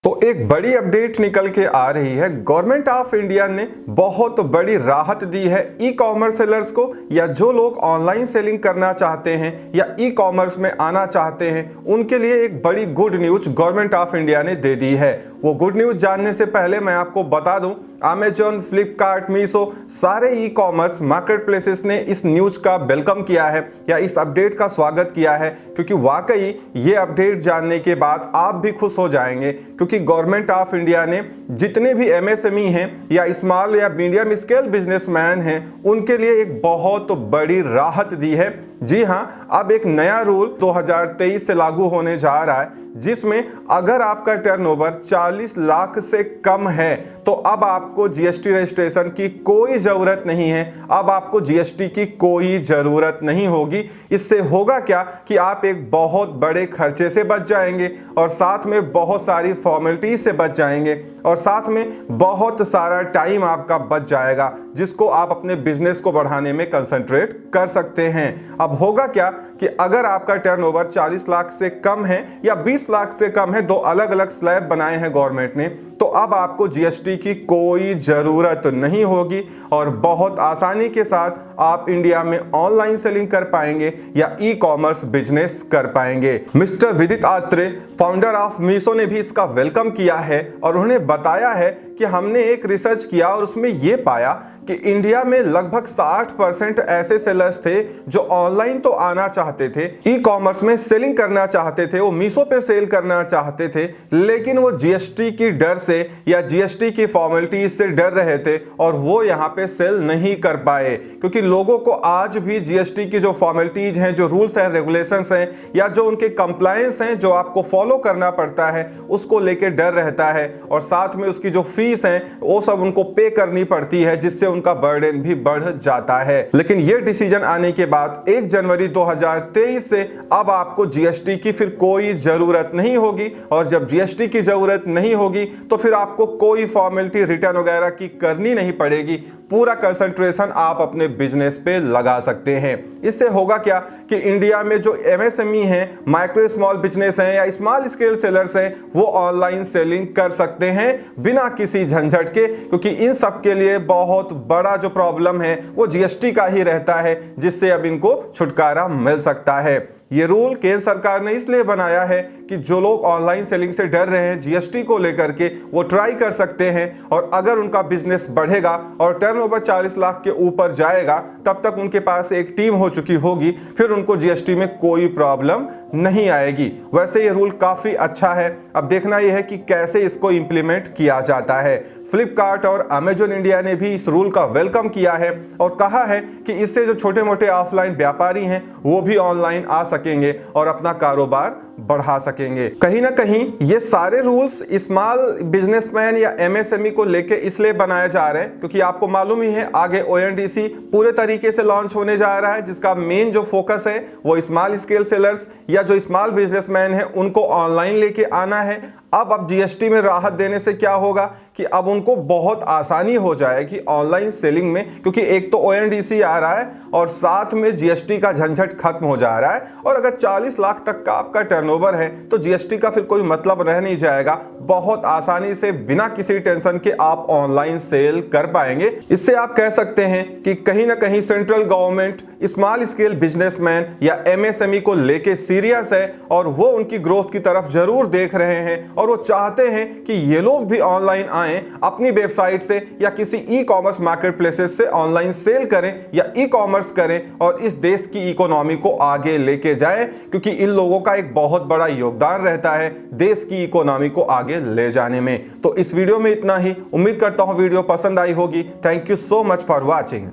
तो एक बड़ी अपडेट निकल के आ रही है। गवर्नमेंट ऑफ इंडिया ने बहुत बड़ी राहत दी है ई कॉमर्स सेलर्स को, या जो लोग ऑनलाइन सेलिंग करना चाहते हैं या ई कॉमर्स में आना चाहते हैं उनके लिए एक बड़ी good news government of India ने दे दी है। वो गुड न्यूज जानने से पहले मैं आपको बता दूं, अमेजॉन, फ्लिपकार्ट, मीशो सारे ई कॉमर्स मार्केट प्लेसेस ने इस न्यूज का वेलकम किया है या इस अपडेट का स्वागत किया है, क्योंकि वाकई ये अपडेट जानने के बाद आप भी खुश हो जाएंगे। क्योंकि गवर्नमेंट ऑफ इंडिया ने जितने भी एमएसएमई हैं या स्मॉल या मीडियम स्केल बिजनेसमैन हैं उनके लिए एक बहुत बड़ी राहत दी है। जी हाँ, अब एक नया रूल 2023 से लागू होने जा रहा है, जिसमें अगर आपका टर्नओवर 40 लाख से कम है तो अब आपको जीएसटी रजिस्ट्रेशन की कोई ज़रूरत नहीं है। अब आपको जीएसटी की कोई ज़रूरत नहीं होगी। इससे होगा क्या कि आप एक बहुत बड़े खर्चे से बच जाएंगे और साथ में बहुत सारी फॉर्मेलिटीज से बच जाएंगे और साथ में बहुत सारा टाइम आपका बच जाएगा, जिसको आप अपने बिजनेस को बढ़ाने में कंसंट्रेट कर सकते हैं। अब होगा क्या कि अगर आपका टर्नओवर 40 लाख से कम है या 20 लाख से कम है, दो अलग अलग स्लैब बनाए हैं गवर्नमेंट ने, तो अब आपको जीएसटी की कोई ज़रूरत नहीं होगी और बहुत आसानी के साथ आप इंडिया में ऑनलाइन सेलिंग कर पाएंगे या ई कॉमर्स बिजनेस कर पाएंगे। मिस्टर विदित आत्रे, फाउंडर ऑफ मीशो, ने भी इसका वेलकम किया है और उन्होंने बताया है कि हमने एक रिसर्च किया और उसमें यह पाया कि इंडिया में लगभग 60% ऐसे सेलर्स थे जो ऑनलाइन तो आना चाहते थे, ई कॉमर्स में सेलिंग करना चाहते थे, वो मीशो पे सेल करना चाहते थे, लेकिन वो जीएसटी की डर से या जीएसटी की फॉर्मेलिटीज से डर रहे थे और वो यहाँ पे सेल नहीं कर पाए। क्योंकि लोगों को आज भी जीएसटी की जो फॉर्मेलिटीज हैं, जो रूल्स एंड रेगुलेशंस हैं या जो उनके कंप्लायंस हैं जो आपको फॉलो करना पड़ता है, उसको लेके डर रहता है और साथ में उसकी जो फीस है वो सब उनको पे करनी पड़ती है, जिससे उनका बर्डन भी बढ़ जाता है। लेकिन ये डिसीजन आने के बाद 1 जनवरी 2023 से अब आपको जीएसटी की फिर कोई जरूरत नहीं होगी और जब जीएसटी की जरूरत नहीं होगी तो फिर आपको कोई फॉर्मेलिटी रिटर्न वगैरह की करनी नहीं पड़ेगी। पूरा कंसंट्रेशन आप अपने बिजनेस पे लगा सकते हैं। इससे होगा क्या कि इंडिया में जो एमएसएमई हैं, माइक्रो स्मॉल बिजनेस हैं या स्मॉल स्केल सेलर्स हैं, वो ऑनलाइन सेलिंग कर सकते हैं बिना किसी झंझट के, क्योंकि इन सब के लिए बहुत बड़ा जो प्रॉब्लम है वो जीएसटी का ही रहता है, जिससे अब इनको छुटकारा मिल सकता है। ये रूल केंद्र सरकार ने इसलिए बनाया है कि जो लोग ऑनलाइन सेलिंग से डर रहे हैं जीएसटी को लेकर के, वो ट्राई कर सकते हैं और अगर उनका बिजनेस बढ़ेगा और टर्नओवर 40 लाख के ऊपर जाएगा तब तक उनके पास एक टीम हो चुकी होगी, फिर उनको जीएसटी में कोई प्रॉब्लम नहीं आएगी। वैसे ये रूल काफ़ी अच्छा है। अब देखना यह है कि कैसे इसको इम्प्लीमेंट किया जाता है। फ्लिपकार्ट और अमेजॉन इंडिया ने भी इस रूल का वेलकम किया है और कहा है कि इससे जो छोटे मोटे ऑफलाइन व्यापारी हैं वो भी ऑनलाइन आ सकेंगे और अपना कारोबार बढ़ा सकेंगे। कहीं ना कहीं ये सारे रूल्स स्मॉल बिजनेसमैन या एमएसएमई को लेके इसलिए बनाए जा रहे हैं क्योंकि आपको मालूम ही है आगे ओएनडीसी पूरे तरीके से लॉन्च होने जा रहा है, जिसका मेन जो फोकस है वो स्मॉल स्केल सेलर्स या जो स्मॉल बिजनेसमैन है उनको ऑनलाइन लेके आना है। अब जीएसटी में राहत देने से क्या होगा कि अब उनको बहुत आसानी हो जाएगी ऑनलाइन सेलिंग में, क्योंकि एक तो ओएनडीसी आ रहा है और साथ में जीएसटी का झंझट खत्म हो जा रहा है। और अगर 40 लाख तक का आपका टर्नओवर है तो जीएसटी का फिर कोई मतलब रह नहीं जाएगा। बहुत आसानी से बिना किसी टेंशन के आप ऑनलाइन सेल कर पाएंगे। इससे आप कह सकते हैं कि कहीं ना कहीं central government small scale businessman या एमएसएमई को लेके सीरियस है और वो उनकी ग्रोथ की तरफ जरूर देख रहे हैं और वो चाहते हैं कि ये लोग भी ऑनलाइन आएं, अपनी वेबसाइट से या किसी ई कॉमर्स मार्केट प्लेसेस से ऑनलाइन सेल करें या ई कॉमर्स करें और इस देश की इकोनॉमी को आगे लेके जाएं, क्योंकि इन लोगों का एक बहुत बड़ा योगदान रहता है देश की इकोनॉमी को आगे ले जाने में। तो इस वीडियो में इतना ही। उम्मीद करता हूं वीडियो पसंद आई होगी। Thank you so much for watching.